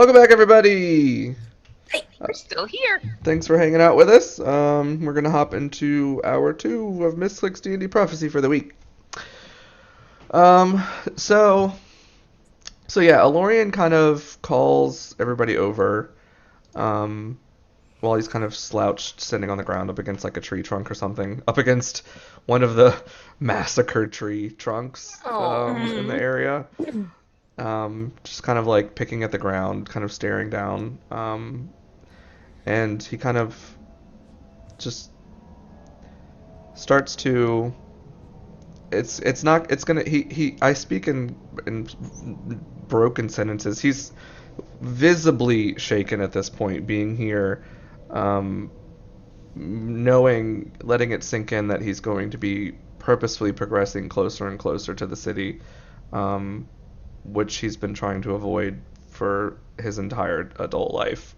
Welcome back, everybody. Hey, we're still here. Thanks for hanging out with us. We're gonna hop into hour two of Misscliks D&D Prophecy for the week. Um, so yeah, Alorian kind of calls everybody over. Um, while he's kind of slouched, sitting on the ground up against like a tree trunk or something, up against one of the massacred tree trunks Oh. in the area. Just kind of like picking at the ground, kind of staring down. And he kind of just starts to it's not it's gonna he I speak in broken sentences. He's visibly shaken at this point, being here, um knowing, letting it sink in that he's going to be purposefully progressing closer and closer to the city, um which he's been trying to avoid for his entire adult life.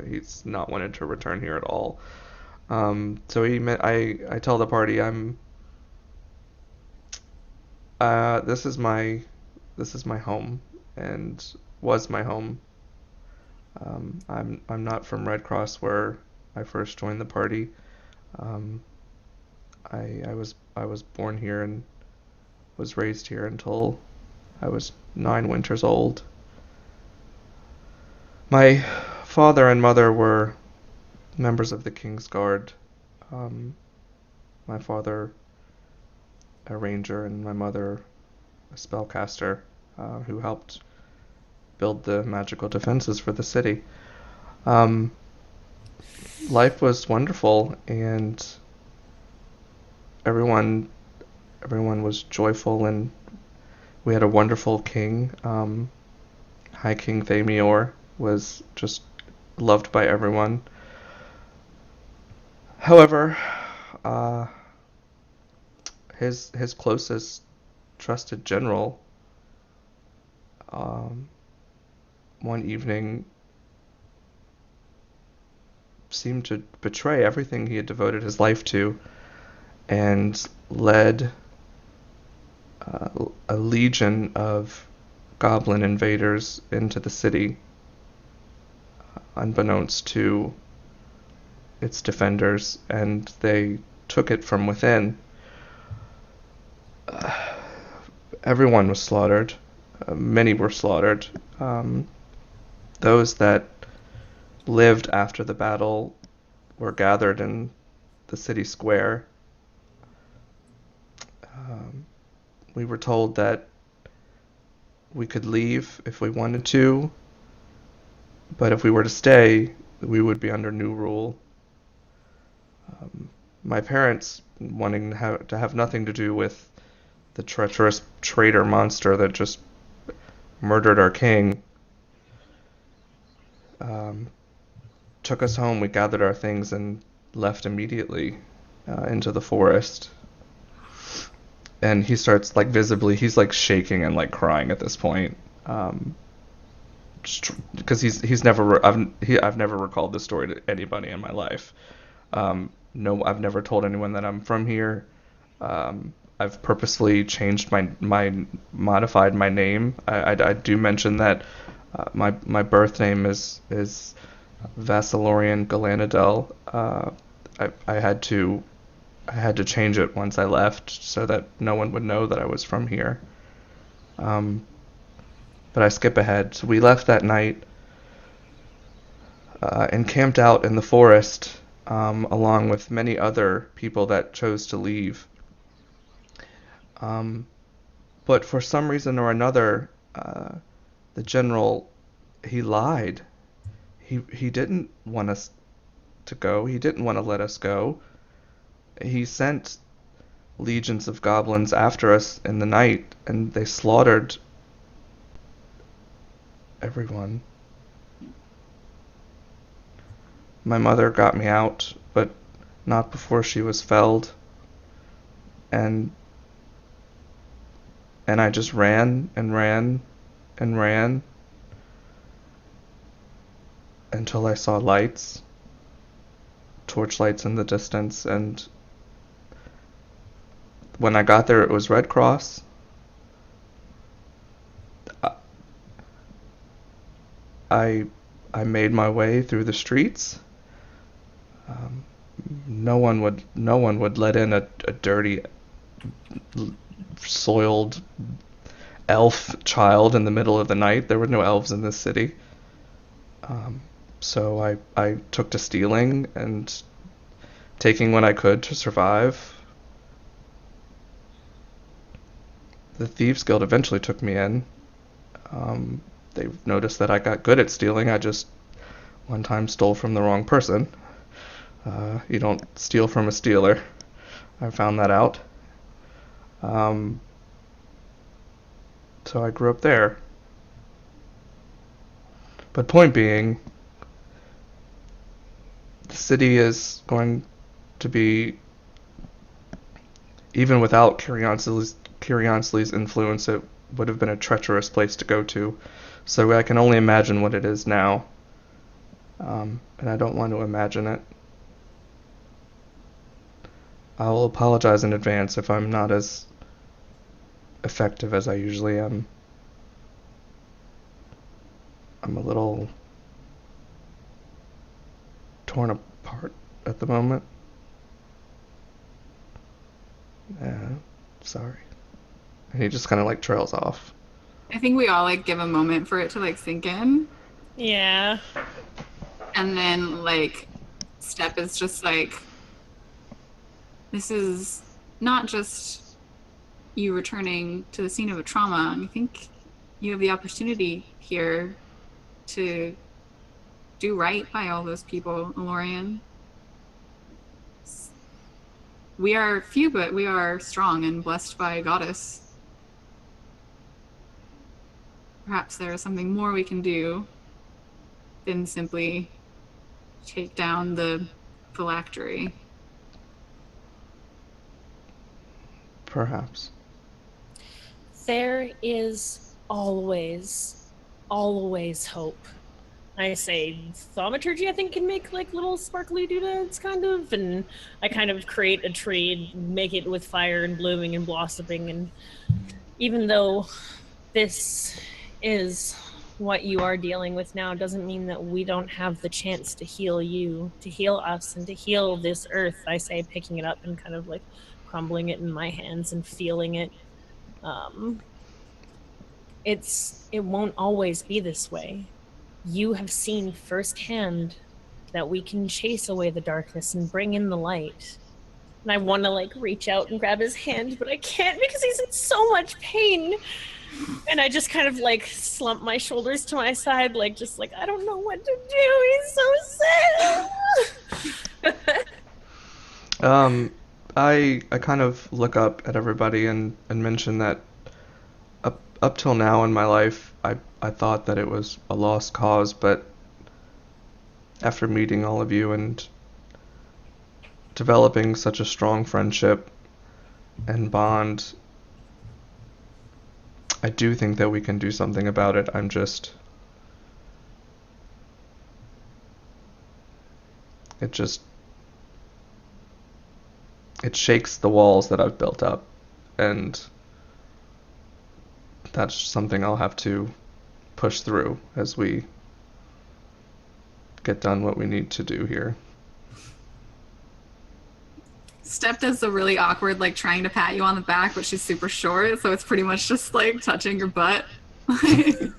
He's not wanted to return here at all. So I tell the party, this is my home, and was my home. I'm not from Red Cross, where I first joined the party. Um, I was born here and was raised here until I was 9 winters old. My father and mother were members of the King's Guard. Um, my father a ranger and my mother a spellcaster, who helped build the magical defenses for the city. Um, Life was wonderful, and everyone everyone was joyful, and we had a wonderful king. High King Thamior was just loved by everyone. However, uh, his closest trusted general, um, one evening seemed to betray everything he had devoted his life to, and led a legion of goblin invaders into the city, unbeknownst to its defenders, and they took it from within. Everyone was slaughtered. Many were slaughtered. Those that lived after the battle were gathered in the city square. We were told that we could leave if we wanted to, but if we were to stay, we would be under new rule. My parents, wanting to have nothing to do with the treacherous traitor monster that just murdered our king, um, took us home. We gathered our things and left immediately, into the forest. And he starts, like, visibly, he's like shaking and like crying at this point, because he's never I've never recalled this story to anybody in my life. No, I've never told anyone that I'm from here. I've purposely changed my modified my name. I do mention that, my birth name is Vassalorian Galanadel. I had to change it once I left so that no one would know that I was from here. Um, but I skip ahead. So we left that night, and camped out in the forest, along with many other people that chose to leave. Um, but for some reason or another, the general, he lied. He didn't want us to go. He didn't want to let us go. He sent legions of goblins after us in the night, and they slaughtered everyone. My mother got me out, but not before she was felled, and I just ran and ran and ran until I saw lights, torchlights in the distance, and when I got there, it was Red Cross. I I made my way through the streets. Um, no one would let in a dirty, soiled elf child in the middle of the night. There were no elves in this city. Um, so I took to stealing and taking what I could to survive. The Thieves Guild eventually took me in. They noticed that I got good at stealing. I just one time stole from the wrong person. You don't steal from a stealer. I found that out. Um, so I grew up there. But point being, the city is going to be, even without Curiosely's influence, it would have been a treacherous place to go to. So I can only imagine what it is now. And I don't want to imagine it. I'll apologize in advance if I'm not as effective as I usually am. I'm a little torn apart at the moment. Sorry. And he just kind of like trails off. I think we all like give a moment for it to like sink in. Yeah. And then like Step is just like, this is not just you returning to the scene of a trauma. I think you have the opportunity here to do right by all those people, Elorian. We are few, but we are strong and blessed by a goddess. Perhaps there is something more we can do than simply take down the phylactery. Perhaps. There is always, always hope. I say thaumaturgy, I think, can make like little sparkly doodads, kind of, and I kind of create a tree, make it with fire and blooming and blossoming, and even though this is what you are dealing with now, doesn't mean that we don't have the chance to heal you, to heal us, and to heal this earth. I say, picking it up and kind of like crumbling it in my hands and feeling it. It won't always be this way. You have seen firsthand that we can chase away the darkness and bring in the light. And I want to like reach out and grab his hand, but I can't because he's in so much pain. And I just kind of like slump my shoulders to my side, like just like I don't know what to do. He's so sad. I kind of look up at everybody and mention that up till now in my life, I thought that it was a lost cause, but after meeting all of you and developing such a strong friendship and bond, I do think that we can do something about it. It shakes the walls that I've built up, and that's something I'll have to push through as we get done what we need to do here. Step does the really awkward, like trying to pat you on the back, but she's super short, so it's pretty much just like touching your butt. He's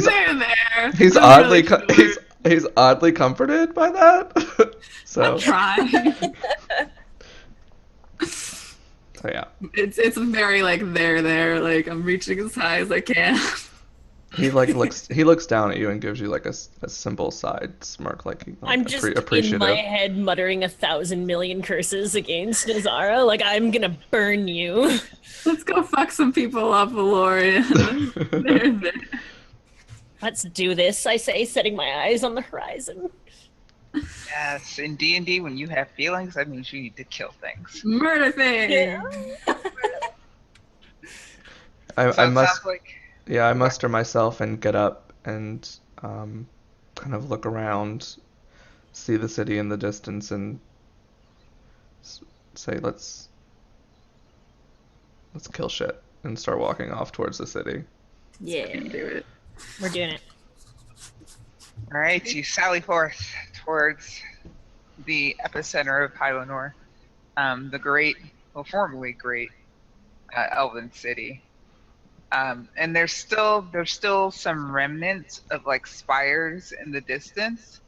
there. He's I'm oddly really he's oddly comforted by that. So I'm trying. So yeah. It's very like there, like I'm reaching as high as I can. He looks down at you and gives you like a simple side smirk, like I'm just appreciative. in my head muttering 1,000 million curses against Nazara, like I'm gonna burn you. Let's go fuck some people up, Valorian. there. Let's do this, I say, setting my eyes on the horizon. Yes, in D&D, when you have feelings, that means you need to kill things. Murder thing. Yeah. I must. Sounds like Yeah, I muster myself and get up and kind of look around, see the city in the distance, and say, let's kill shit, and start walking off towards the city. Yeah. Do it. We're doing it. All right, you sally forth towards the epicenter of Hylanor, the great, well, formerly great, elven city. And there's still some remnants of like spires in the distance,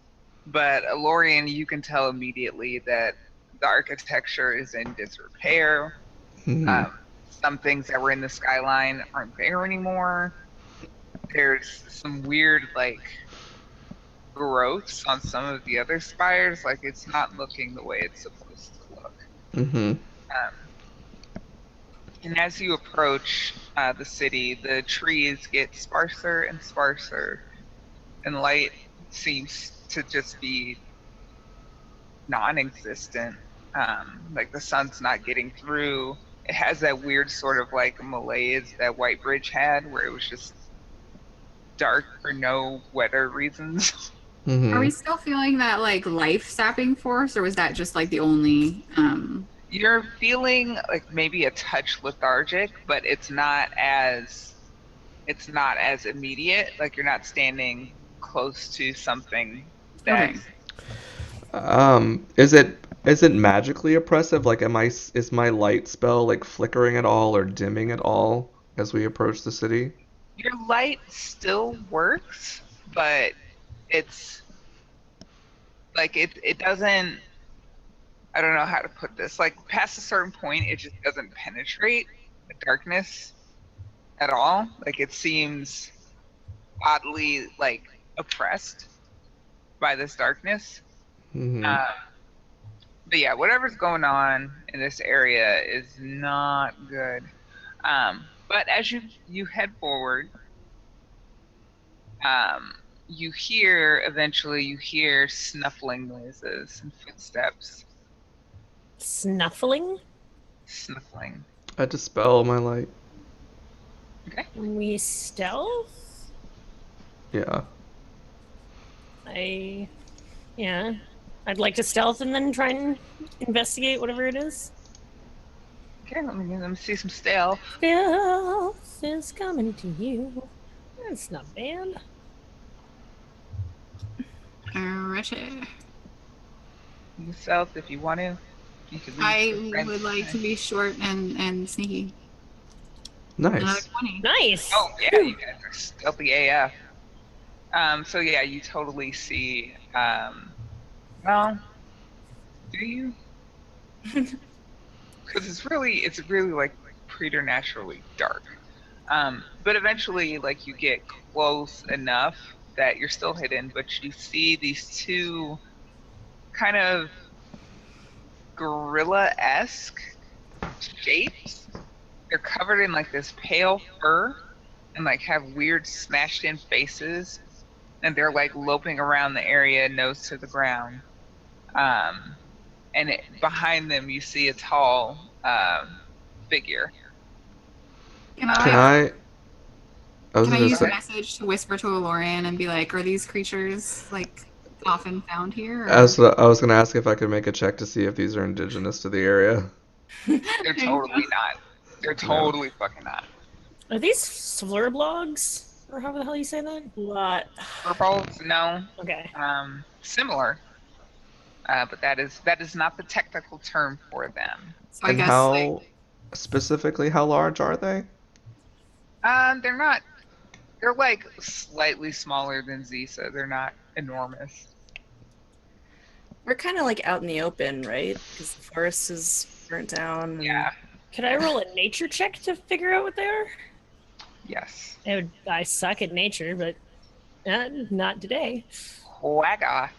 but Alorian, you can tell immediately that the architecture is in disrepair. Hmm. Um, some things that were in the skyline aren't there anymore. There's some weird like growths on some of the other spires. Like it's not looking the way it's supposed to look. Hmm. Um, and as you approach the city, the trees get sparser and sparser, and light seems to just be non-existent. Like the sun's not getting through. It has that weird sort of like malaise that White Bridge had, where it was just dark for no weather reasons. Are Hmm. we still feeling that like life sapping force, or was that just like the only? You're feeling like maybe a touch lethargic, but it's not as immediate. Like you're not standing close to something Okay. that's Is it magically oppressive? Like, is my light spell like flickering at all or dimming at all as we approach the city? your light still works, but it's like it doesn't. I don't know how to put this. Like past a certain point, it just doesn't penetrate the darkness at all. Like it seems oddly like oppressed by this darkness. Hmm. Um, but yeah, whatever's going on in this area is not good. But as you head forward, um, you hear snuffling noises and footsteps. Snuffling? Snuffling. I dispel my light. Okay. We stealth? Yeah. Yeah. I'd like to stealth and then try and investigate whatever it is. Okay, let me see some stealth. Stealth is coming to you. That's not bad. Richard. You can stealth if you want to. You can leave your I friends would like to be short and sneaky. Another Nice. 20. Nice. Oh yeah, you guys are stealthy AF. So yeah, you totally see. Well, do you? Because it's really like preternaturally dark. But eventually, like you get close enough that you're still hidden, but you see these two kind of gorilla-esque shapes. They're covered in like this pale fur and like have weird smashed in faces, and they're like loping around the area nose to the ground. And behind them you see a tall figure. Can Can I I? I was can I gonna use a say. message to whisper to Alorian and be like, are these creatures like often found here? Or... I was gonna ask if I could make a check to see if these are indigenous to the area. They're There you go. totally not. They're No. totally fucking not. Are these slurlogs? Or however the hell you say that? What? Furbolgs, no. Okay. Similar, but that is not the technical term for them. So I And guess like how specifically, how large are they? They're not. They're like slightly smaller than Zisa. They're not enormous. We're kind of like out in the open, right? Because the forest is burnt down. And... Yeah. Could I roll a nature check to figure out what they are? Yes. I suck at nature, but not today. Quaggoth.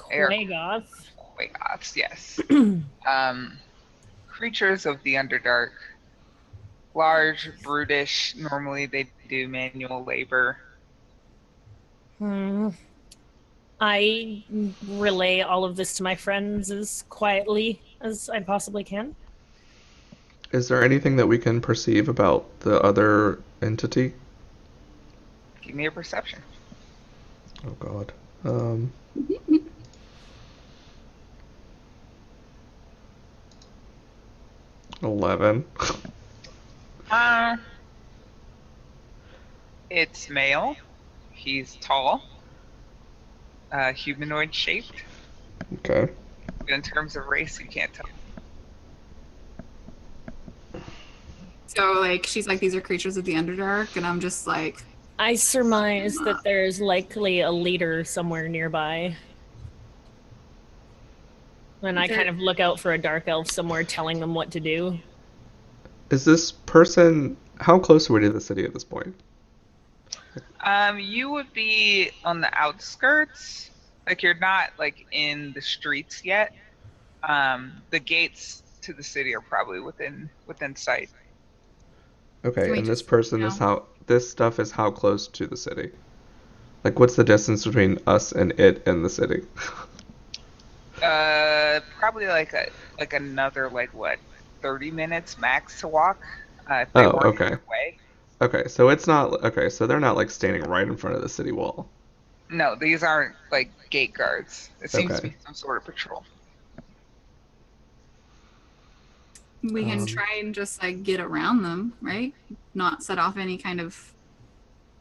They're Quagoth. Quaggoths, yes. Creatures of the Underdark. Large, brutish. Normally they do manual labor. I relay all of this to my friends as quietly as I possibly can. Is there anything that we can perceive about the other entity? Give me a perception. Oh God. 11. It's male. He's tall. humanoid shaped. Okay. But in terms of race, you can't tell. So like she's like, these are creatures of the Underdark, and I'm just like, I surmise that there's likely a leader somewhere nearby. And I kind of look out for a dark elf somewhere telling them what to do. Is this person? How close are we to the city at this point? You would be on the outskirts. Like you're not like in the streets yet. The gates to the city are probably within sight. Okay, Can we and this just person is how this stuff is how close to the city? Like, what's the distance between us and it and the city? Probably like another like what 30 minutes max to walk. If they Oh, weren't in okay. your way. Okay, so it's not okay. So they're not like standing right in front of the city wall. No, these aren't like gate guards. It seems to Okay. be some sort of patrol. we can try and just like get around them, right? Not set off any kind of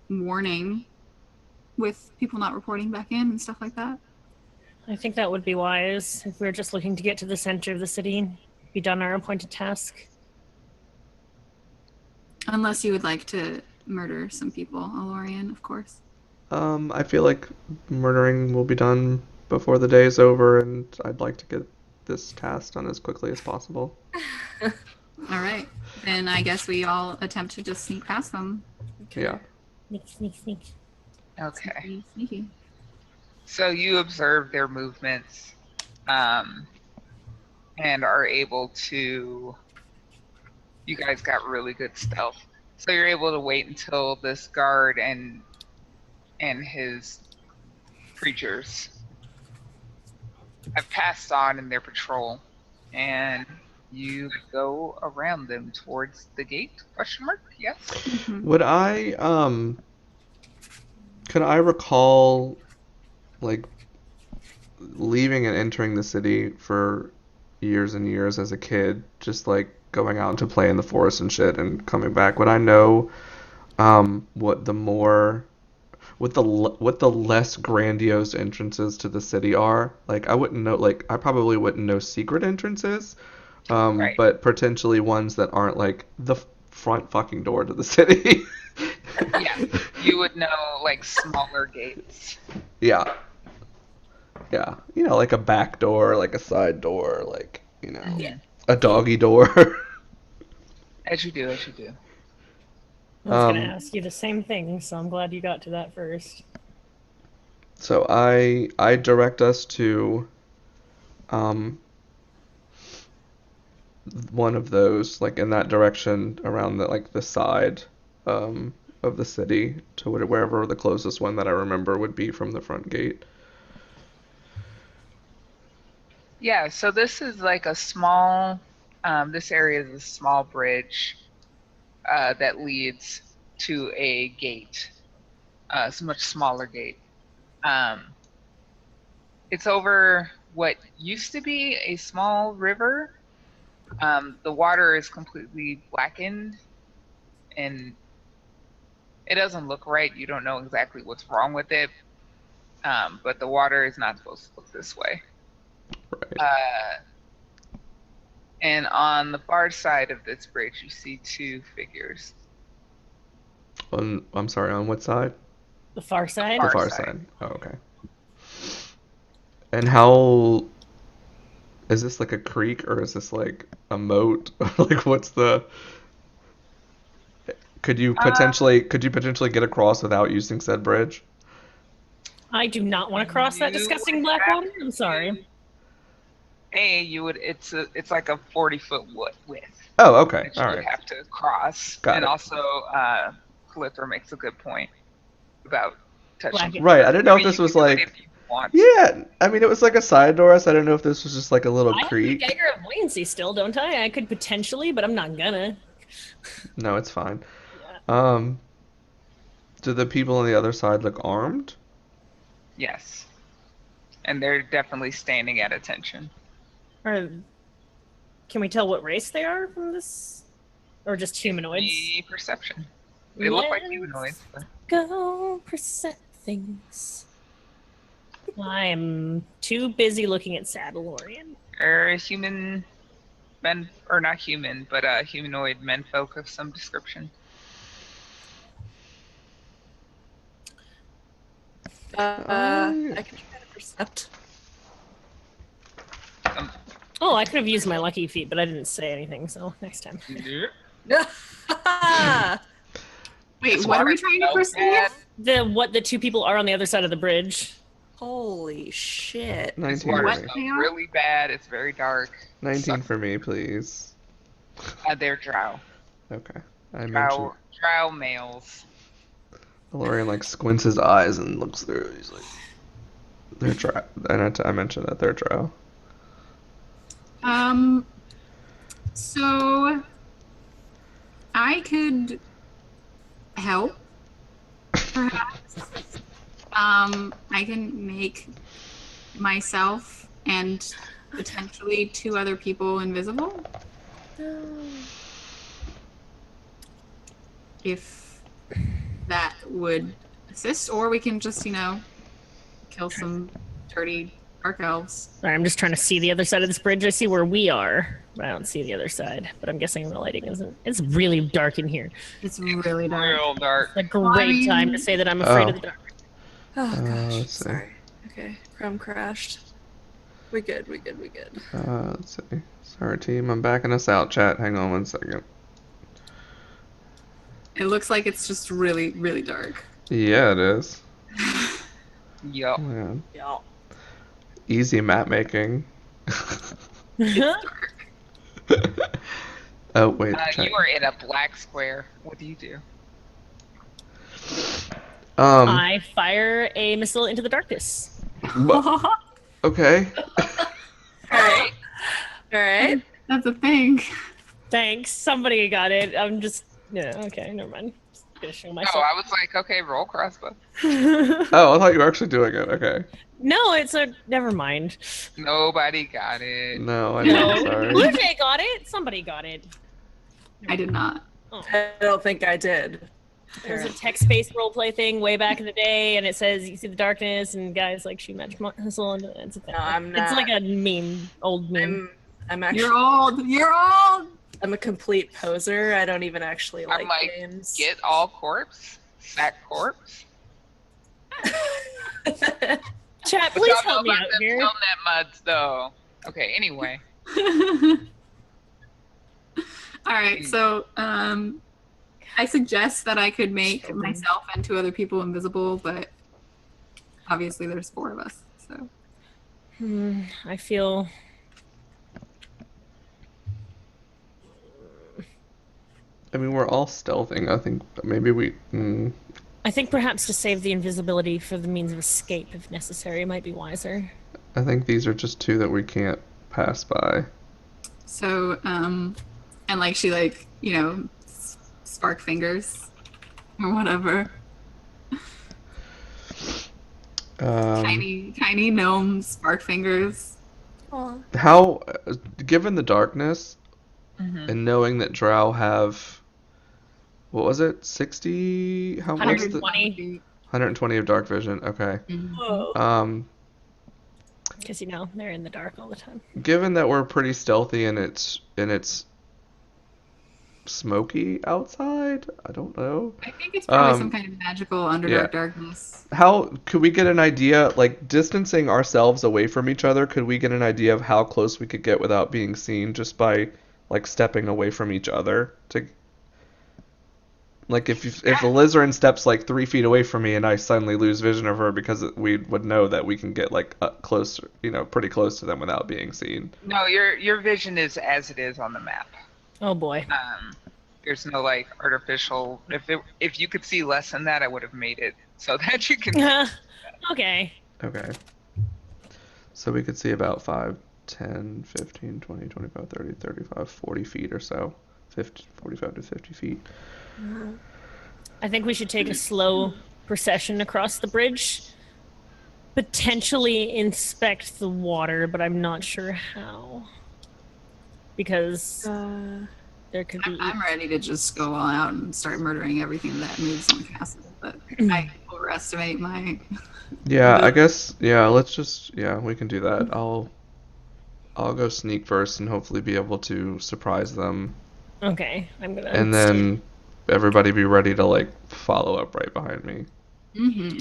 warning with people not reporting back in and stuff like that. I think that would be wise if we were just looking to get to the center of the city, be done our appointed task. Unless you would like to murder some people, Alorian, of course. I feel like murdering will be done before the day is over, and I'd like to get this task done as quickly as possible. All right. Then I guess we all attempt to just sneak past them. Yeah. Sneak, sneak, sneak. Okay. Sneaky, sneaky. So you observe their movements, and are able to. You guys got really good stealth, so you're able to wait until this guard and his creatures have passed on in their patrol, and you go around them towards the gate? Question mark? Yes. Would I could I recall like leaving and entering the city for years and years as a kid, just like going out to play in the forest and shit and coming back? Would I know what the more what the less grandiose entrances to the city are? Like I wouldn't know, like I probably wouldn't know secret entrances, Right. but potentially ones that aren't like the front fucking door to the city. Yeah. You would know like smaller gates. Yeah. Yeah. You know, like a back door, like a side door, like, you know, Yeah. a doggy door. As you do, as you do. I was going to Um, ask you the same thing, so I'm glad you got to that first. So I direct us to um one of those, like in that direction around the like the side of the city to wherever the closest one that I remember would be from the front gate. Yeah, so this is like a small, this area is a small bridge that leads to a gate. It's a much smaller gate. It's over what used to be a small river. The water is completely blackened and it doesn't look right. You don't know exactly what's wrong with it, but the water is not supposed to look this way. Right. And on the far side of this bridge, you see two figures. I'm sorry, on what side? The far side? The Far far side. side. Oh, okay. And how is this like a creek or is this like a moat? Like what's the could you potentially get across without using said bridge? I do not want to cross that You disgusting would black have water. I'm sorry. you would. It's like a 40-foot width Oh, okay. that you All would right. have to cross. Got And it. also, Clither makes a good point about touching. Black- Right. I didn't know if mean, this you was can do it like if you want. yeah, I mean it was like a side door, so I didn't know if this was just like a little I have the creek. dagger of buoyancy still, don't I? I could potentially, but I'm not gonna. No, it's fine. Um, do the people on the other side look armed? Yes, and they're definitely standing at attention. Or can we tell what race they are from this? Or just humanoids? The perception. They look like Let's humanoids. But Go percent things. I'm too busy looking at Sadalorian. Are human men, or not human, but humanoid menfolk of some description? I can try to percept. Oh, I could have used my lucky feat, but I didn't say anything, so next time. Wait, This what are we water trying to smells perceive? bad. What the two people are on the other side of the bridge. Holy shit. This 19 water for What? me. smells really bad. It's very dark. 19 Sucks. for me, please. They're drow. Okay. I mentioned Drow males. Valorian like squints his eyes and looks through. He's like, they're drow. And I mentioned that they're drow. So I could help, perhaps. I can make myself and potentially 2 other people invisible. If that would assist, or we can just, kill some dirty dark elves. Sorry, I'm just trying to see the other side of this bridge. I see where we are, but I don't see the other side. But I'm guessing the lighting isn't. It's really dark in here. It's really dark. Real dark. It's a great time to say that I'm afraid of the dark. Oh gosh, let's see. sorry. Okay, Chrome crashed. We good. Let's see. Sorry, team. I'm backing us out, chat. Hang on 1 second. It looks like it's just really, really dark. Yeah, it is. Yup. Man. Yeah. Easy map making. Dark. Oh, wait. chat. You are in a black square. What do you do? I fire a missile into the darkness. Okay. Alright. Alright. That's a thing. Thanks. Somebody got it. I'm just. Yeah, okay, never mind. Just gonna show Oh, myself. I was like, okay, roll crossbow. Oh, I thought you were actually doing it. Okay. No, it's a. Never mind. Nobody got it. No, I No. didn't. Sorry. Blue Jay got it. Somebody got it. I did not. Oh. I don't think I did. There's a text-based roleplay thing way back in the day, and it says you see the darkness, and guys like shoot magic missile, and it's a thing. No, I'm It's not. like a meme, old meme. I'm actually You're old. You're old. I'm a complete poser. I don't even actually like, I'm like, games. get all corpse, sack corpse. Chat, But please y'all know help me about out them here. Telnet muds, though. Okay, anyway. All right, so I suggest that I could make myself and 2 other people invisible, but obviously there's 4 of us, so. I feel. I mean, we're all stealthing. I think maybe we. I think perhaps to save the invisibility for the means of escape, if necessary, might be wiser. I think these are just 2 that we can't pass by. So, and like she spark fingers or whatever. Tiny gnome spark fingers. Aw. How, given the darkness Mm-hmm. and knowing that Drow have, what was it, 60? How much? 120. 120 of dark vision. Okay. Whoa. Because they're in the dark all the time. Given that we're pretty stealthy and it's smoky outside, I don't know. I think it's probably some kind of magical underdark yeah. darkness. How could we get an idea, like distancing ourselves away from each other? Could we get an idea of how close we could get without being seen, just by like stepping away from each other? To like if Alizarin steps like 3 feet away from me and I suddenly lose vision of her, because we would know that we can get like closer, pretty close to them without being seen. No, your vision is as it is on the map. Oh boy. There's no like artificial. If you could see less than that, I would have made it so that you can. Okay. Okay. So we could see about 5, 10, 15, 20, 25, 30, 35, 40 feet or so. 45 to 50 feet. I think we should take a slow procession across the bridge. Potentially inspect the water, but I'm not sure how. Because there could be. I'm ready to just go all out and start murdering everything that moves in the castle, but I will overestimate my. Yeah, I guess. Yeah, let's just. Yeah, we can do that. I'll go sneak first and hopefully be able to surprise them, Okay, I'm gonna. and then everybody be ready to like follow up right behind me. Mm-hmm.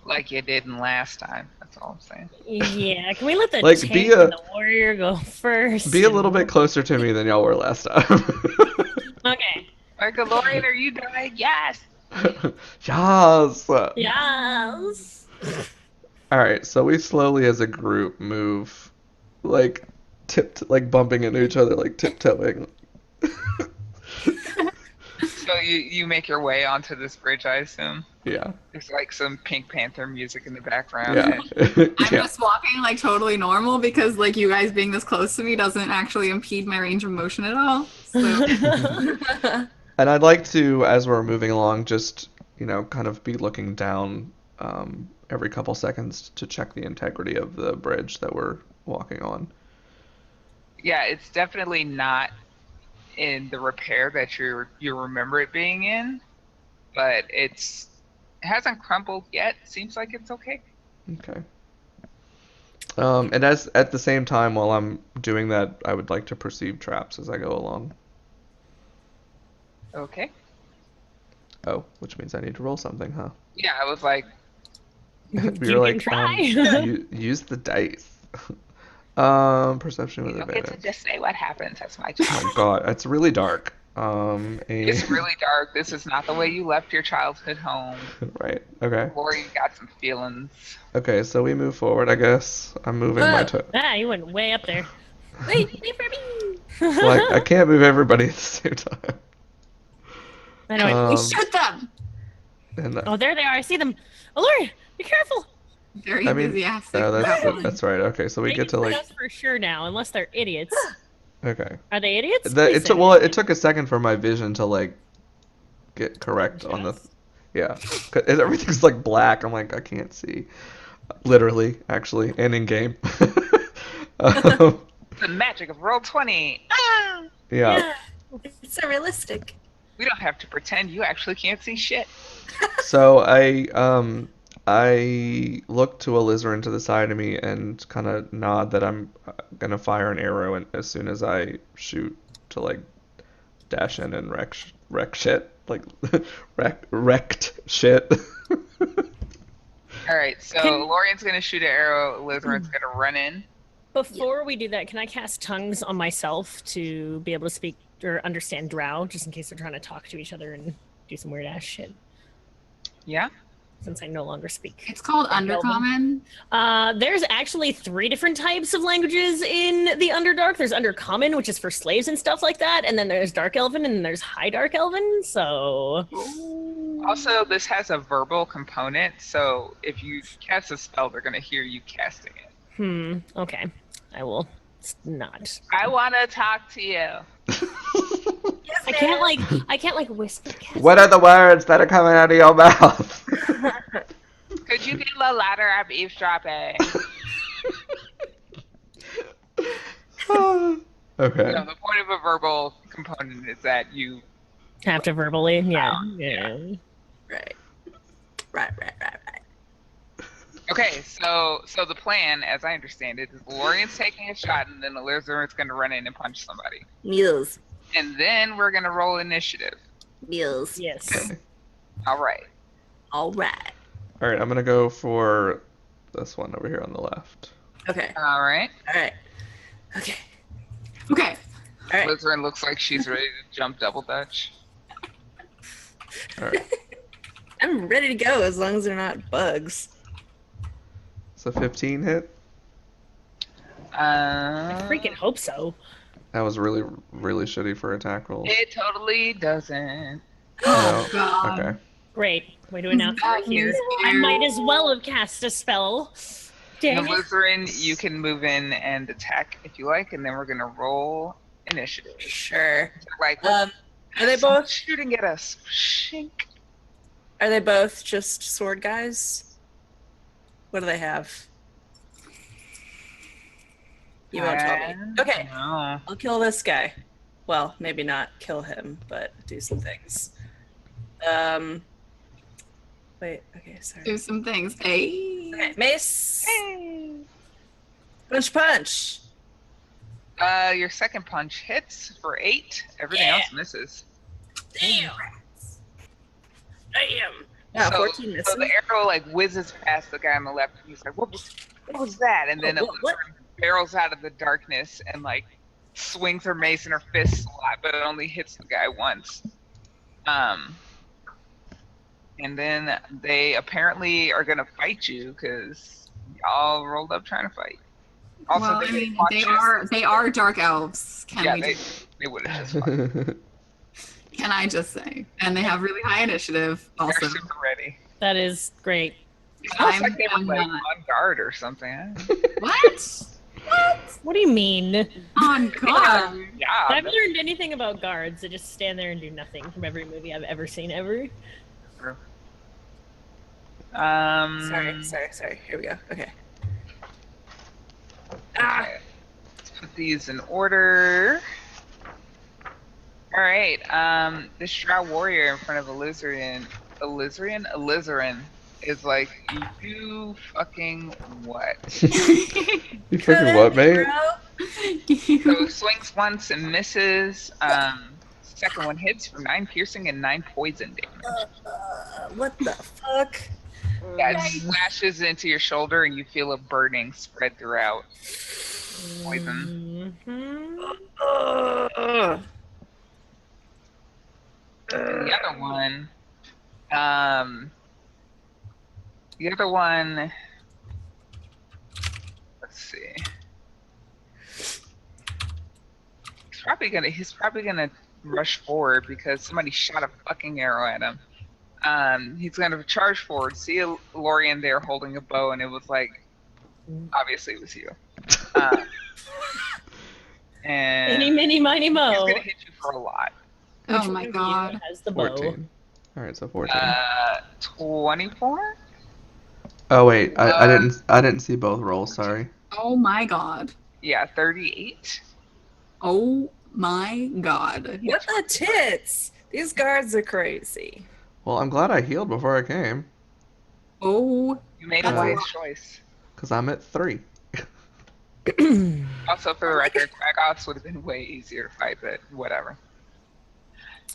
Like you didn't last time. That's all I'm saying. Yeah, can we let the Like, tank and the warrior go first? Be a little bit closer to me than y'all were last time. Okay. Margalorian, are you dying? Yes. Yes. Yes. All right, so we slowly as a group move, like like bumping into each other, like tiptoeing. So you make your way onto this bridge, I assume. Yeah. There's like some Pink Panther music in the background. Yeah. I'm Yeah. just walking like totally normal because like you guys being this close to me doesn't actually impede my range of motion at all. So And I'd like to, as we're moving along, just kind of be looking down every couple seconds to check the integrity of the bridge that we're walking on. Yeah, it's definitely not in the repair that you remember it being in, but it hasn't crumbled yet. Seems like it's okay. Okay. And at the same time, while I'm doing that, I would like to perceive traps as I go along. Okay. Oh, which means I need to roll something, huh? Yeah, I was like, You're can like, try. use the dice. Perception you with don't get to advantage. just say what happens. That's my Oh job. my god, it's really dark. It's really dark. This is not the way you left your childhood home. Right. Okay. Or you got some feelings. Okay, so we move forward, I guess. I'm moving my toe. You went way up there. Wait for me. Well, I can't move everybody at the same time. I know. we shoot them. And Oh, there they are. I see them. Alluria, be careful. Very I mean, enthusiastic. oh, about one. that's right. Okay, so we They get to can see like. us for sure now, unless they're idiots. Okay. Are they idiots? That Please it say took they're it idiots. took a second for my vision to like get correct on the. Adjust? Yeah, 'cause everything's like black. I'm like I can't see, literally, actually, and in game. um, The magic of Roll20. Ah! yeah. It's so realistic. We don't have to pretend you actually can't see shit. So I look to Alizarin to the side of me and kind of nod that I'm gonna fire an arrow as soon as I shoot to like dash in and wreck shit like wrecked shit. All right, so Can- Lorian's gonna shoot an arrow. Lizarin's gonna run in. Before we do that, can I cast tongues on myself to be able to speak or understand Drow, just in case they're trying to talk to each other and do some weird ass shit? Yeah. Since I no longer speak. It's called Undercommon. There's actually 3 different types of languages in the Underdark. There's Undercommon, which is for slaves and stuff like that, and then there's Dark Elven, and then there's High Dark Elven. So Also, this has a verbal component, so if you cast a spell, they're gonna hear you casting it. Okay, I will not. I want to talk to you. I can't like whisper. What are the words that are coming out of your mouth? Could you get a little louder? I'm eavesdropping. Okay. No, the point of a verbal component is that you. Have to verbally, yeah. Right. Okay, so the plan, as I understand it, is Lorian's taking a shot, and then the Lizarin's gonna run in and punch somebody, Meals. and then we're gonna roll initiative. Meals. Yes. All right. All right. All right, I'm gonna go for this one over here on the left. Okay. All right. All right. Okay. Okay. All right. Lizarin looks like she's ready to jump double dutch. All right. I'm ready to go as long as they're not bugs. So 15 hit. I freaking hope so. That was really shitty for attack rolls. It totally doesn't. Oh, No. God. Okay. Great. Way to announce That it here. is I weird. might as well have cast a spell. Dang Now, it. Lizarin, you can move in and attack if you like, and then we're gonna roll initiative. Sure. Like, Are they someone both? shooting at us? Shink. Are they both just sword guys? What do they have? You won't tell me. Okay. No. I'll kill this guy. Well, maybe not kill him, but do some things. What Wait. Okay. Sorry. Do some things. Hey. Okay, mace. Hey. Punch. Your second punch hits for 8. Everything else misses. Damn. Yeah, So, 14 misses. so the arrow like whizzes past the guy on the left, and he's like, "What was that?" And then What? it barrels out of the darkness and like swings her mace in her fist a lot, but it only hits the guy once. And then they apparently are gonna fight you because y'all rolled up trying to fight. Also, Well, I mean, they are dark elves. Yeah, they would have just fought. Can I just say? And they have really high initiative also. They're super ready. That is great. It looks like they were I'm like not. on guard or something. What? What do you mean? On guard. Yeah. I've learned anything about guards. They just stand there and do nothing from every movie I've ever seen ever. Sorry. Here we go. Okay. Okay. Let's put these in order. All right. This Shroud Warrior in front of Alizarin is like, you fucking what? You fucking what, mate? So swings once and misses. Second one hits for 9 piercing and 9 poison damage. What the fuck? Yeah, it slashes into your shoulder and you feel a burning spread throughout. Poison. Ugh. And the other one, let's see. He's probably gonna rush forward because somebody shot a fucking arrow at him. He's gonna charge forward, see a Lorian there holding a bow, and it was like, obviously it was you. And Any, miny, miny, mo. he's gonna hit you for a lot. Oh my god. Has the bow. 14. Alright, so 14. 24? Oh wait, I didn't see both rolls, sorry. Oh my god. Yeah, 38. Oh my god. What the tits? These guards are crazy. Well, I'm glad I healed before I came. Oh. You made a wise choice. Because I'm at 3. Also, for the record, Krakoffs would have been way easier to fight, but whatever.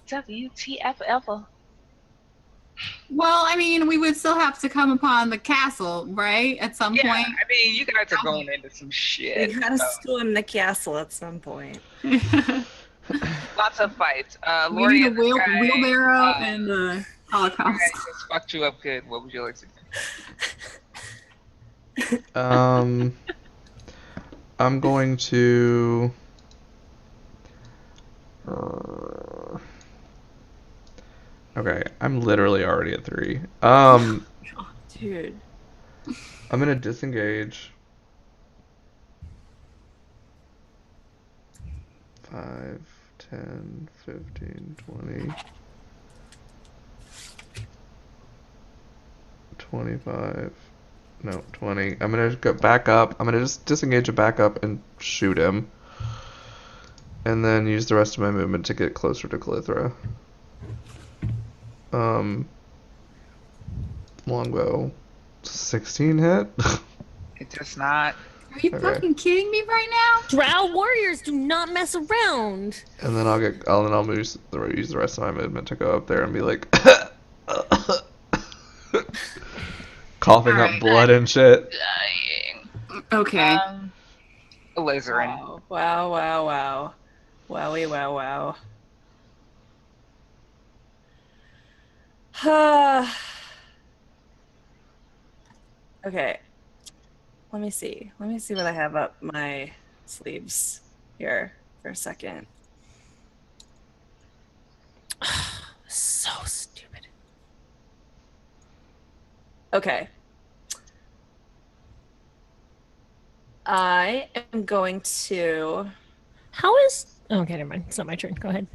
WTF ever. Well, I mean, we would still have to come upon the castle, right? At some Yeah, point. I mean, you guys are going into some shit. We gotta so. storm the castle at some point. Lots of fights. We need a Lori wheelbarrow and a Holocaust. just fucked you up good. What would you like to do? I'm going to... Okay, I'm literally already at 3. Dude. I'm gonna disengage. 5, 10, 15, 20, 25. No, 20. I'm gonna go back up. I'm gonna just disengage and back up and shoot him. And then use the rest of my movement to get closer to Calithra. Longbow. 16 hit? It does not. Are you Okay. fucking kidding me right now? Drow warriors do not mess around. And then I'll use the rest of my movement to go up there and be like coughing up Alright, blood and shit. Dying. Okay. Alizarin. Wow. Wowie, wow. Okay. Let me see what I have up my sleeves here for a second. So stupid. Okay. I am going to... How is... Okay, never mind. It's not my turn. Go ahead.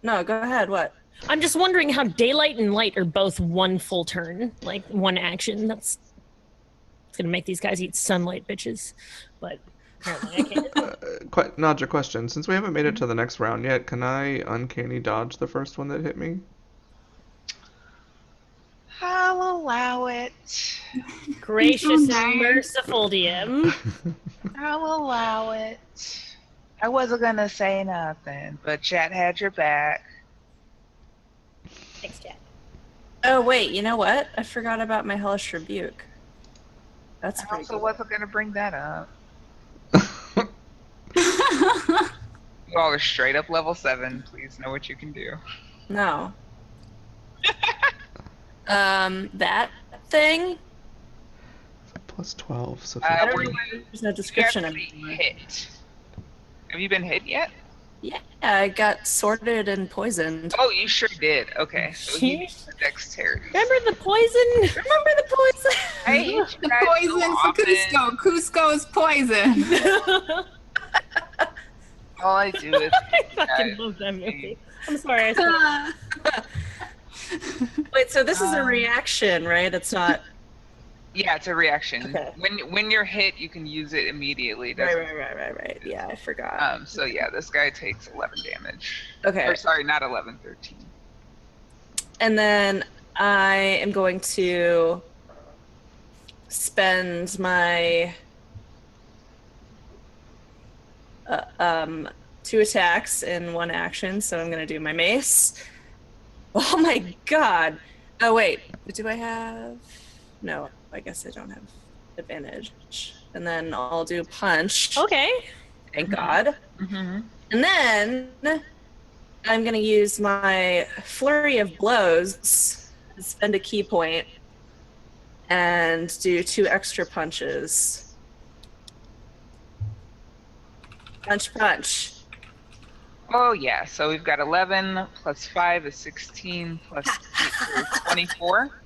No, go ahead. What? I'm just wondering how daylight and light are both one full turn, like one action. It's gonna make these guys eat sunlight, bitches. But apparently I can't. Nadja, question. Since we haven't made it to the next round yet, can I uncanny dodge the first one that hit me? I'll allow it. Gracious so and nice. merciful DM. I'll allow it. I wasn't gonna say nothing, but chat had your back. Thanks, Jack. Oh wait, you know what? I forgot about my hellish rebuke. That's I pretty also good. wasn't gonna bring that up. You all are straight up level 7. Please know what you can do. No. That thing. Plus 12. So I don't Were know you, why there's no you description actually anymore. hit? Have you been hit yet? Yeah, I got sorted and poisoned. Oh, you sure did. Okay, so he needs the dexterity. Remember the poison? Remember the poison? I hate you The guys poison so for often. Cusco. Cusco's poison. All I do is I fucking guys love that see. movie. I'm sorry. I said Wait, so this is a reaction, right? It's not. Yeah, it's a reaction. Okay. When you're hit, you can use it immediately. Right, doesn't- right. Yeah, I forgot. So yeah, this guy takes 11 damage. Okay. Or sorry, not 11, 13. And then I am going to spend my 2 attacks in 1 action. So I'm going to do my mace. Oh my god. Oh wait, do I have? No, I guess I don't have advantage. And then I'll do punch. okay. Thank God. Mm-hmm. And then I'm going to use my flurry of blows, spend a key point, and do 2 extra punches. Punch, punch. Oh yeah, so we've got 11 plus 5 is 16 plus 8 is 24.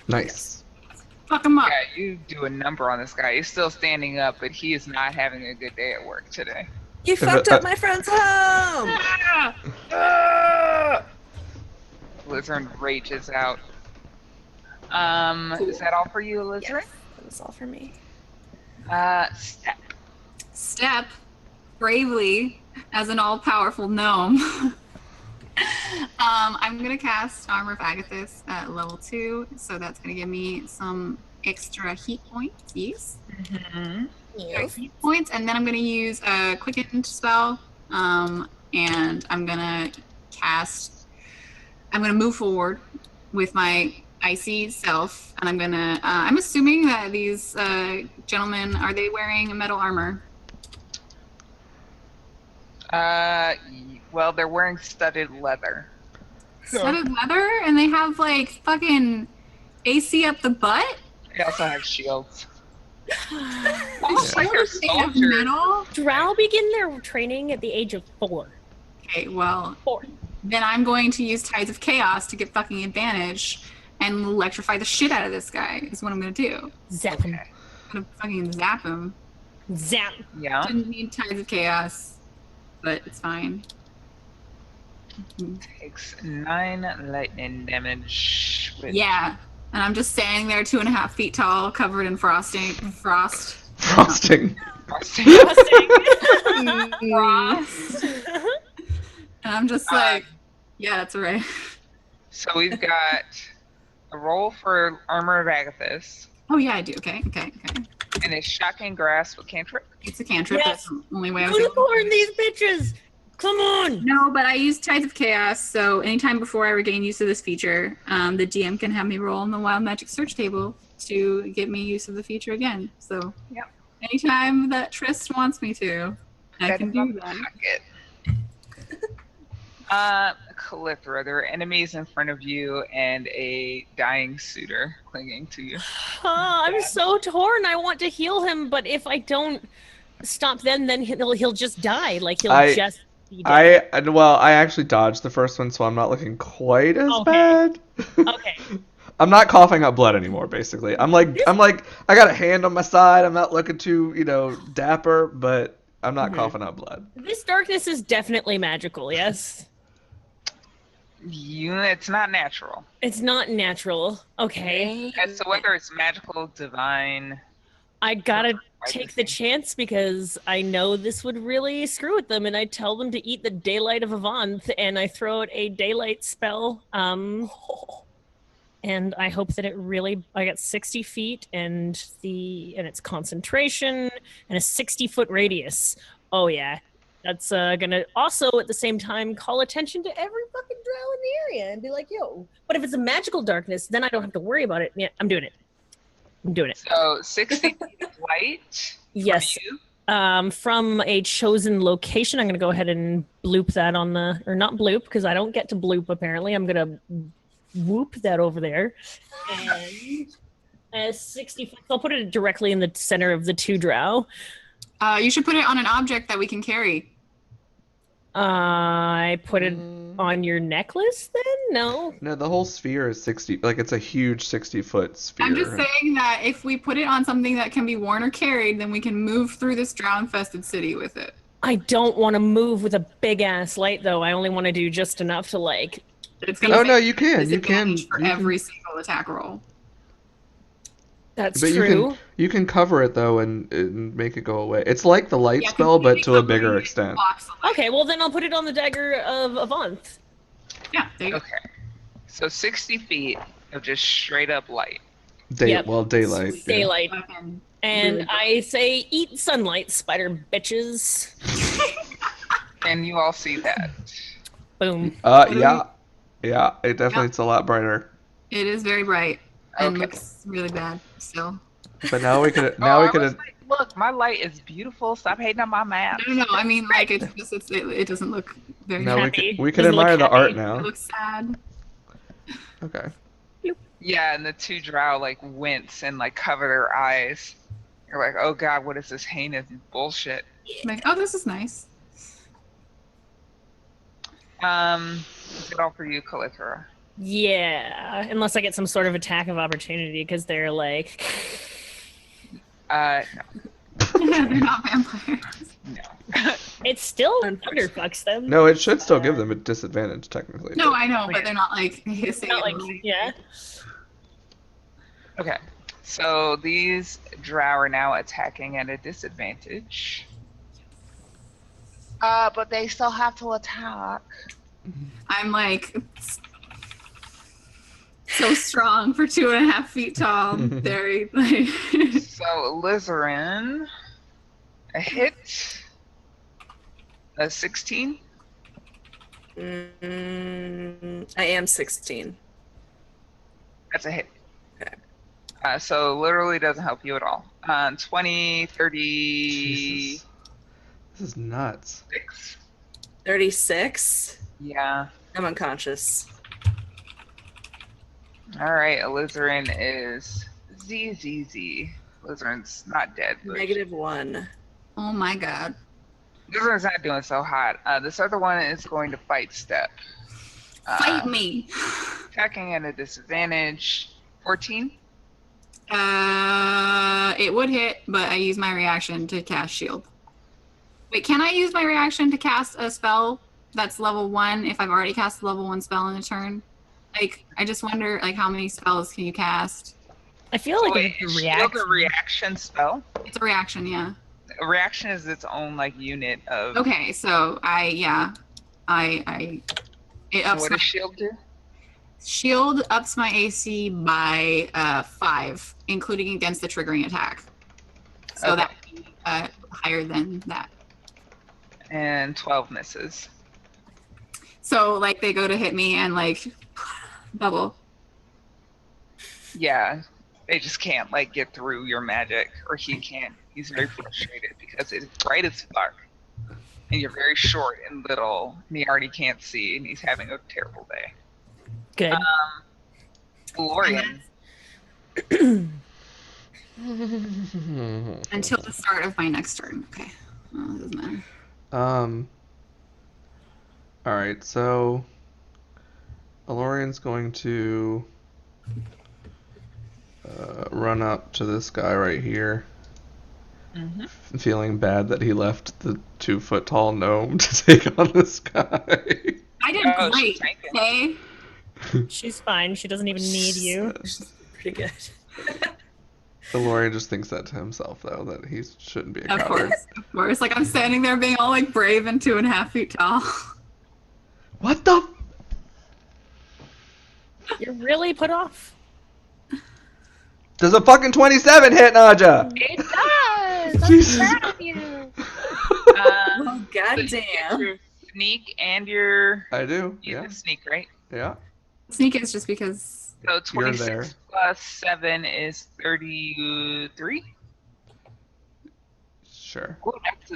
nice. Fuck him up. Yeah, you do a number on this guy. He's still standing up, but he is not having a good day at work today. You fucked up my friend's home! Lizard rages out. Is that all for you, Lizard? Yes, that was all for me. Step. Step bravely as an all-powerful gnome. I'm gonna cast Armor of Agathis at level 2, so that's gonna give me some extra heat points. Yes. Mm-hmm. Heat points, and then I'm gonna use a quickened spell, and I'm gonna move forward with my icy self, and I'm gonna. I'm assuming that these gentlemen, are they wearing metal armor? Well, they're wearing studded leather. Studded leather, and they have like fucking AC up the butt. They also have shields. Almost like they're made of soldiers. metal. Drow begin their training at the age of 4. Okay, well, 4. then I'm going to use Tides of Chaos to get fucking advantage and electrify the shit out of this guy. Is what I'm gonna do. Zap him. Okay. I'm gonna fucking zap him. Zap. Yeah. Didn't need Tides of Chaos, but it's fine. Takes 9 lightning damage. Which Yeah, and I'm just standing there 2.5 feet tall, covered in frost. Frosting. Frosting. Frost. And I'm just like, yeah, that's right. So we've got a roll for Armor of Agathis Oh yeah, I do. Okay. and a Shocking Grasp with cantrip. It's a cantrip. Yes. That's the only way I was able to Unicorn these bitches! Come on! No, but I use Tides of Chaos, so anytime before I regain use of this feature, the DM can have me roll on the Wild Magic search table to give me use of the feature again. So, Yep. anytime that Trist wants me to, I can do that. Calithra, there are enemies in front of you and a dying suitor clinging to you. I'm so torn. I want to heal him, but if I don't stop them, then he'll just die. Like he'll just be dead. I actually dodged the first one, so I'm not looking quite as Okay. bad. Okay. I'm not coughing up blood anymore. Basically, I'm like I got a hand on my side. I'm not looking too dapper, but I'm not coughing up blood. This darkness is definitely magical. Yes. It's not natural. It's not natural. Okay. And so whether it's magical, divine, I gotta Right, take the the same. chance because I know this would really screw with them, and I tell them to eat the daylight of Avanth, and I throw out a daylight spell. and I hope that I got 60 feet and it's concentration and a 60-foot radius. Oh yeah. That's gonna also at the same time call attention to every fucking drow in the area and be like, yo. But if it's a magical darkness, then I don't have to worry about it. Yeah, I'm doing it. So 60 feet of light. Yes. From you. From a chosen location. I'm going to go ahead and bloop that or not bloop, because I don't get to bloop apparently. I'm going to whoop that over there. And as 60 feet, I'll put it directly in the center of the 2 drow. You should put it on an object that we can carry. I put it on your necklace then? No. No, the whole sphere is 60. Like, it's a huge 60-foot sphere. I'm just saying that if we put it on something that can be worn or carried, then we can move through this drow-infested city with it. I don't want to move with a big-ass light, though. I only want to do just enough to, like... Oh, no, you can. You can. For every single attack roll. That's but true. You can cover it, though, and make it go away. It's like the light spell, but to a bigger extent. Okay, well, then I'll put it on the dagger of Avant. Yeah, there you go. Okay. So 60 feet of just straight up light. Daylight. Daylight. Yeah. And I say, eat sunlight, spider bitches. And you all see that. Boom. Yeah. Yeah, it definitely it's a lot brighter. It is very bright and Okay. looks really bad still. But now we could I was like, look, my light is beautiful. Stop hating on my map. No, I mean, like, it doesn't look very now happy. we can Doesn't look admire the happy. art It now. looks sad. Okay. Yeah, and the 2 drow like wince and like cover their eyes. You're like, oh god, what is this heinous bullshit? Like, oh, this is nice. Is it all for you, Calithra? Yeah, unless I get some sort of attack of opportunity, because they're like... No. They're not vampires. No. It's still underfucks them. No, it should still give them a disadvantage, technically. No, I know, but they're not like hissing. Not like, yeah. Okay. So these drow are now attacking at a disadvantage. But they still have to attack. I'm like so strong for 2.5 feet tall. Very like. So Lizarin, a hit, a 16. I am 16. That's a hit. Okay. So literally doesn't help you at all. 20, 36. Jesus. This is nuts. 36. Yeah. I'm unconscious. All right. Lizarin is ZZZ. Lizarin's not dead. But -1. Oh my god. Lizarin's not doing so hot. This other one is going to fight Step. Fight me. Attacking at a disadvantage. 14. It would hit, but I use my reaction to cast shield. Wait, can I use my reaction to cast a spell that's level 1 if I've already cast a level 1 spell in a turn? Like, I just wonder, like, how many spells can you cast? I feel like Wait, it's is a shield reaction. a reaction spell? It's a reaction, yeah. A reaction is its own like unit of. Okay, so it ups What my does shield do? shield ups my AC by 5, including against the triggering attack. So Okay. that would be higher than that. And 12 misses. So like they go to hit me and like bubble. Yeah, they just can't like get through your magic, or he can't. He's very frustrated because it's bright as fuck, and you're very short and little, and he already can't see, and he's having a terrible day. Good. Lorian. Until the start of my next turn. Okay. Oh, it doesn't matter. All right, so Alorian's going to run up to this guy right here, feeling bad that he left the 2-foot tall gnome to take on this guy. I did Oh, great. she's tanking. Okay. She's fine. She doesn't even need you. Pretty good. Alorian just thinks that to himself, though, that he shouldn't be a Of coward. course. Of course. Like I'm standing there being all like brave and 2.5 feet tall. What the? You're really put off. Does a fucking 27 hit, Naja? It does. I'm Jesus. proud of you. Oh, So you goddamn. get your sneak and your I do. you Yeah. can sneak, right? Yeah. Sneak is just because. So You're 26 there. plus 7 is 33. Sure. Ooh,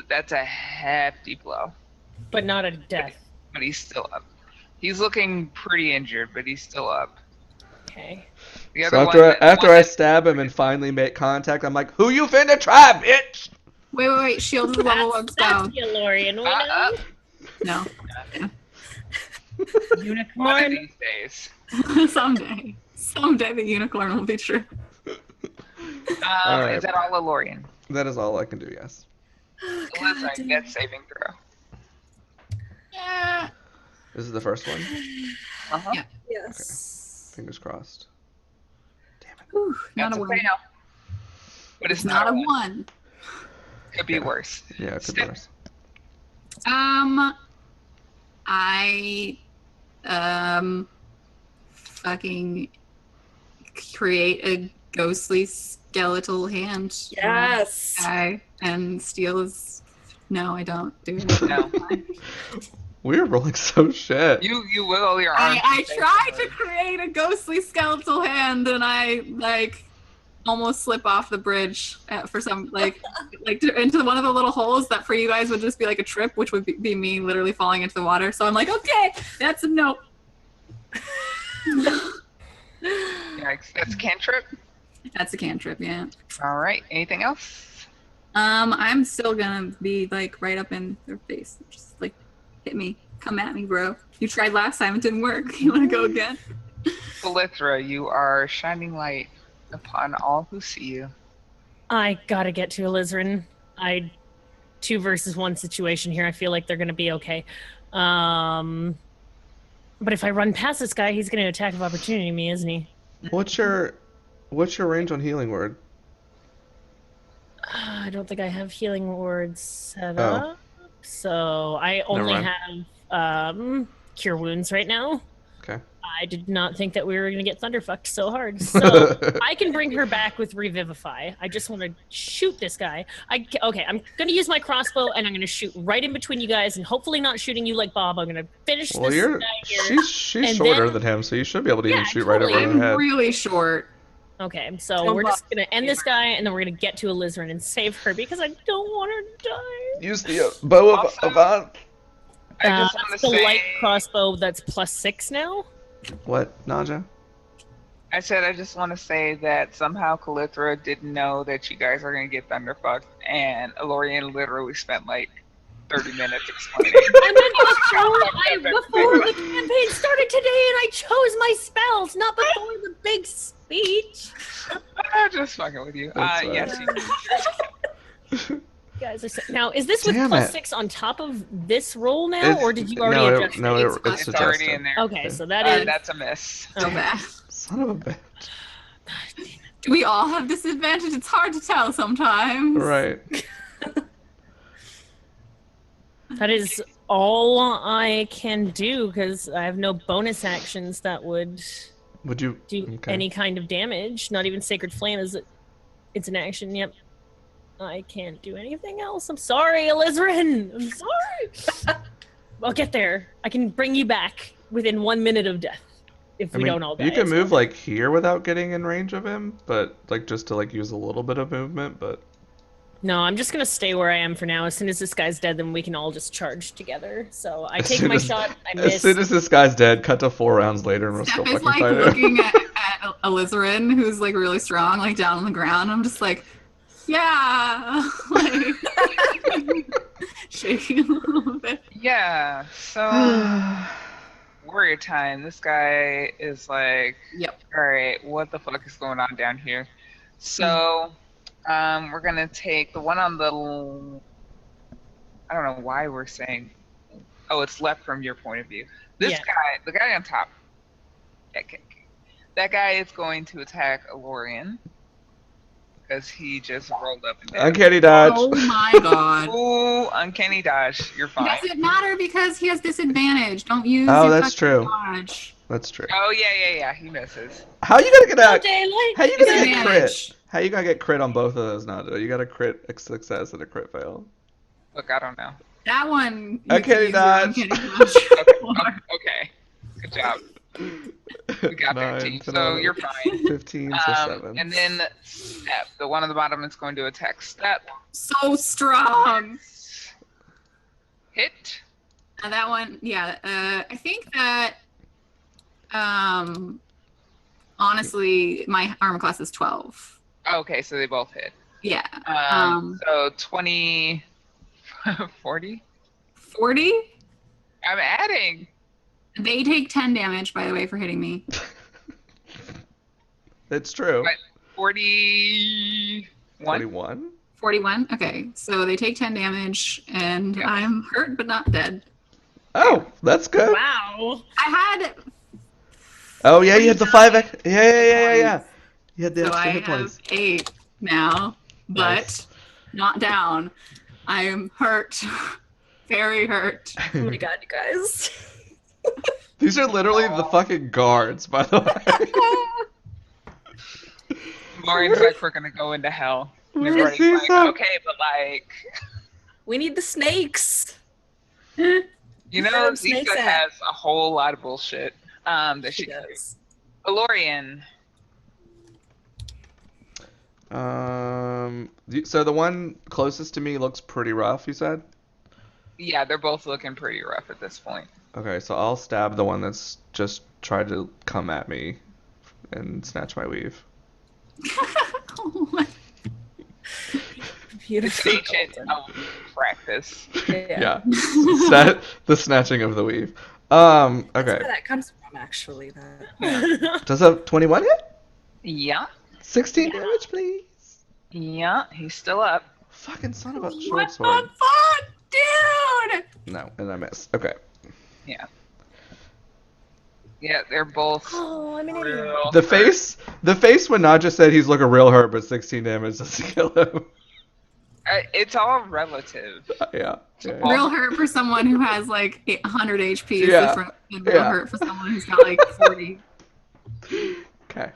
that's a hefty blow. But not a death. But he's still up. He's looking pretty injured, but he's still up. Okay. The So other one, after I stab him and finally make contact, I'm like, "Who you finna try, bitch?" Wait. Shield is a level 1 spell. That's the Alorian, we know. No. one of Unicorn. these days. Someday the unicorn will be true. All right. Is that all Alorian? That is all I can do. Yes. Unless I get saving throw. Yeah. This is the first one. Uh-huh. Yeah. Yes. Fingers crossed. Damn it. Whew, not That's a a 1. fail. But it's Not a 1. Could be Yeah. worse. Yeah, it could be Step. worse. I fucking create a ghostly skeletal hand. Yes. Guy and steal his. No, I don't do it. No. We're rolling so shit. You wiggle your arm. I tried to create a ghostly skeletal hand, and I almost slip off the bridge for some into one of the little holes that for you guys would just be like a trip, which would be me literally falling into the water. So I'm like, okay, that's a no. Yikes, that's a cantrip. That's a cantrip, yeah. All right. Anything else? I'm still gonna be like right up in their face, just like hit me, come at me, bro. You tried last time, it didn't work. You want to go again? Belithra, you are shining light upon all who see you. I gotta get to Alizarin. 2 versus 1 situation here. I feel like they're gonna be okay. But if I run past this guy, he's gonna attack of opportunity me, isn't he? What's your range on healing word? I don't think I have healing words set Oh. up. So I only have cure wounds right now. Okay. I did not think that we were going to get thunderfucked so hard. So I can bring her back with Revivify. I just want to shoot this guy. Okay, I'm going to use my crossbow, and I'm going to shoot right in between you guys, and hopefully not shooting you like Bob. I'm going to finish Well, this guy here. she's and shorter then- than him, so you should be able to Yeah, even shoot totally. right over her I'm head. really short. Okay, so Oh, we're Bob. just going to end this guy, and then we're going to get to Alizarin and save her, because I don't want her to die. Use the bow of Also- Avant. I just want That's to the say. light crossbow that's +6 now. What, Naja? I said I just want to say that somehow Calithra didn't know that you guys are gonna get thunderfucked, and Alorian literally spent like 30 minutes explaining. I meant before the campaign started today, and I chose my spells, not before the big speech. I'm just fucking with you. That's Yes. You guys are now. Is this with Damn it. +6 on top of this roll now, or did you already adjust it? No, It's It's already in there. Okay, so that is. That's a miss. So Okay. bad. Son of a bitch. Do we all have disadvantage? It's hard to tell sometimes. Right. That is all I can do because I have no bonus actions that would Would you do okay. any kind of damage. Not even Sacred Flame is it's an action. Yep. I can't do anything else. I'm sorry, Alizarin. I'm sorry. I'll get there. I can bring you back within 1 minute of death if we don't all die. You can move like here without getting in range of him, but like just to like use a little bit of movement, but No, I'm just gonna stay where I am for now. As soon as this guy's dead, then we can all just charge together. So I As take soon my as- shot. I as miss. soon as this guy's dead, cut to 4 rounds later and we're still Steph is fucking like fighting. looking at Alizarin, who's like really strong, like down on the ground. I'm just like, yeah, like shaking a little bit. Yeah. So warrior time. This guy is like, Yep. all right, what the fuck is going on down here? So, we're gonna take the one on the. I don't know why we're saying. Oh, it's left from your point of view. This Yeah. guy, the guy on top. That guy is going to attack Alorian because he just rolled up and down. Uncanny dodge. Oh my god. Ooh, uncanny dodge. You're It fine. doesn't matter because he has disadvantage. Don't use Oh, your that's fucking true. dodge. That's true. Oh yeah. He misses. How you gonna get No out? daylight. How you gonna get Disadvantage. crit? How you gonna get crit on both of those now? You got a crit success and a crit fail. Look, I don't know. That one. Uncanny dodge. Okay. Good job. We got 9, 13, 10, so 11, you're fine. 15, so 7. And then Step, the one on the bottom is going to attack Step. So strong. Hit. That one, yeah. I think that. Honestly, my armor class is 12. Okay, so they both hit. Yeah. So 20, 40? 40? I'm adding. They take 10 damage, by the way, for hitting me. It's true. What? 41? 41? 41? Okay, so they take 10 damage, and Yeah. I'm hurt but not dead. Oh, that's good. Wow. I had. Oh yeah, you had the 5. Yeah. You had the So extra I hit have points. 8 now, but Nice. not down. I am hurt. Very hurt. Oh my god, you guys. These are literally the fucking guards, by the way. Lauren's like, we're gonna go into hell. And everybody's See like, some- okay, but like, We need the snakes. you Where know, are snakes Lisa at? has a whole lot of bullshit that She she can do. does. Valorian. So the one closest to me looks pretty rough, you said? Yeah, they're both looking pretty rough at this point. Okay, so I'll stab the one that's just tried to come at me and snatch my weave. It's Beautiful. ancient practice. Yeah. The snatching of the weave. Okay. That's where that comes from, actually. That. Does a 21 hit? Yeah, 16 damage, please. yeah, he's still up. Fucking son of a What short the sword. fuck, dude? No, and I miss. Okay. Yeah. Yeah, they're both Oh, I'm an idiot. real The hurt. face when Nadja said he's looking real hurt, but 16 damage doesn't kill him. It's all relative. Yeah. Real hurt for someone who has like 100 HP is Yeah. different than real Yeah. hurt for someone who's got like 40. Okay.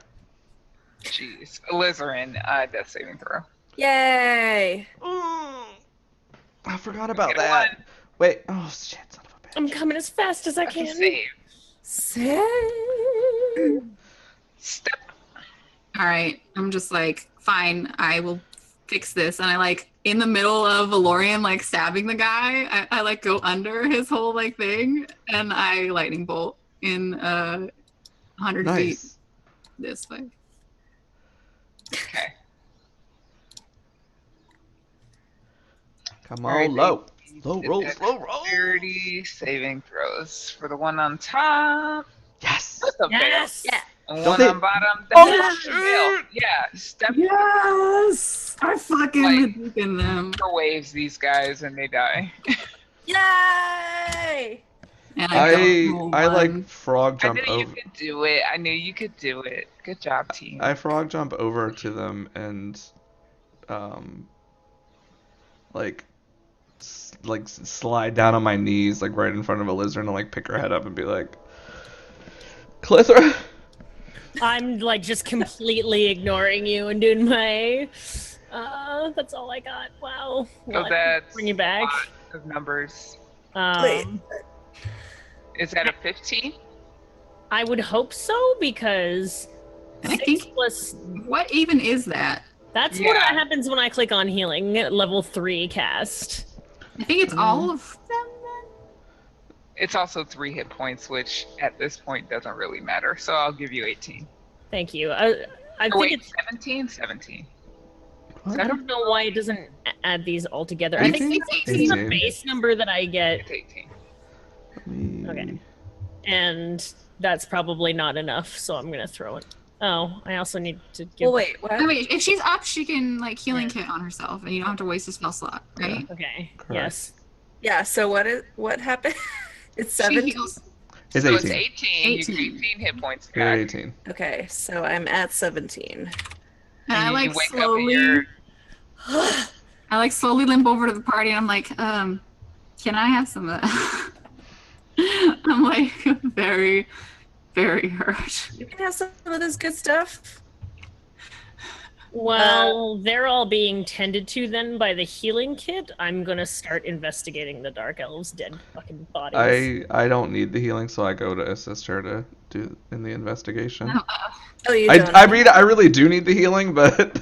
Jeez. Alizarin, death saving throw. Yay! I forgot about Get that. one. Wait. Oh shit, son of a bitch. I'm coming as fast as I That's a can. save. Save. Step. All right, I'm just like, fine, I will fix this. And I like, in the middle of Valorian like stabbing the guy, I like go under his whole like thing, and I lightning bolt in 100 feet Nice. this way. Okay. Come Alright, on, low. they- Slow roll, slow roll. 30 saving throws for the one on top. Yes. That's a fail. Yes. Yeah. And Don't one they- on bottom. Oh, That's a fail. shoot. Yeah. Step Yes! I fucking Like- in them. waves these guys and they die. Yay! And I don't roll I like one. frog I jump knew you over. could do it. I knew you could do it. Good job, team. I frog jump over to them and, like slide down on my knees, like right in front of a lizard, and like pick her head up and be like, Clithra. I'm like just completely ignoring you and doing my. That's all I got. Wow. So Well, that's bring you back. a lot of numbers. Wait. Is that a 15? I would hope so because And I 6 think, plus. what even is that? That's Yeah. what happens when I click on healing at level 3 cast. I think it's all of them then? It's also 3 hit points, which at this point doesn't really matter. So I'll give you 18. Thank you. I Or think wait, it's. 17? 17. I don't know why it doesn't add these all together. I 18? think this is the base number that I get, It's 18. Okay. and that's probably not enough, so I'm gonna throw it. Oh, I also need to give. Well, wait. What? I mean, if she's up, she can like healing kit on herself, and you don't have to waste a spell slot, right? Okay. Correct. Yes. Yeah. So what happened? It's She 7. heals. It's So 18. it's 18. You get 18. 18 hit points You're at back. 18. Okay, so I'm at 17. And I you like wake up and slowly, you're- I like slowly limp over to the party, and I'm like, can I have some of that? I'm like very, very hurt. You can have some of this good stuff. While they're all being tended to then by the healing kit, I'm gonna start investigating the Dark Elves' dead fucking bodies. I don't need the healing, so I go to assist her to do in the investigation. Oh, you I don't. I really do need the healing, but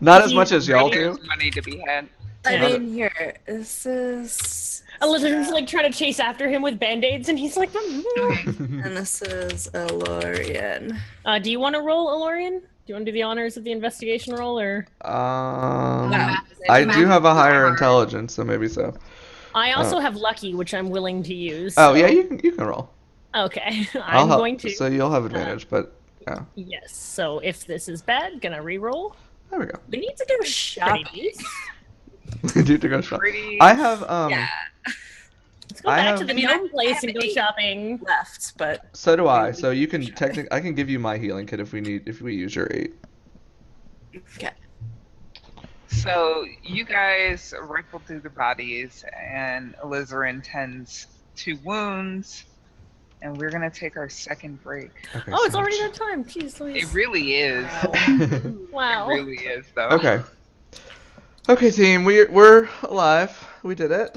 not as much as y'all do. there's money to be had. I Yeah. mean, here, this is. Elizabeth's like trying to chase after him with band-aids, and he's like, And this is a Lorian. do you want to roll, Alorian? Do you want to do the honors of the investigation roll, or? Wow. I do have a higher intelligence, so maybe so. I also have lucky, which I'm willing to use. Oh so- yeah, you can roll. Okay, I'll I'm help. going to. So you'll have advantage, but yeah, Yes. So if this is bad, gonna re-roll. there we go. We need to go Pretty shopping. decent. We need to go shop. Pretty. I have Yeah. Let's go I back have- to the I mean, gnome I place have and go 8 shopping. left, but So do I. So you can I can give you my healing kit if we use your 8. okay. So you guys rifle through the bodies, and Alizarin tends 2 wounds, and we're gonna take our second break. Okay, Oh, it's so- already that time. Jeez It Louise. really is. Wow. It really is, though. Okay. Okay, team, we're alive. We did it.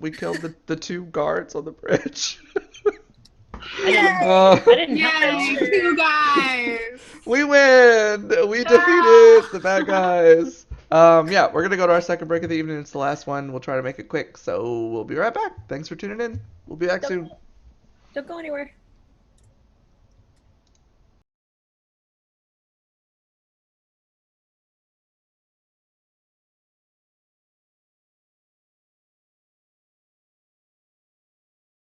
We killed the 2 guards on the bridge. I didn't have Yay, that. you guys! We win! We defeated the bad guys. Yeah, we're gonna go to our second break of the evening. It's the last one. We'll try to make it quick, so we'll be right back. Thanks for tuning in. We'll be back soon. Don't go anywhere.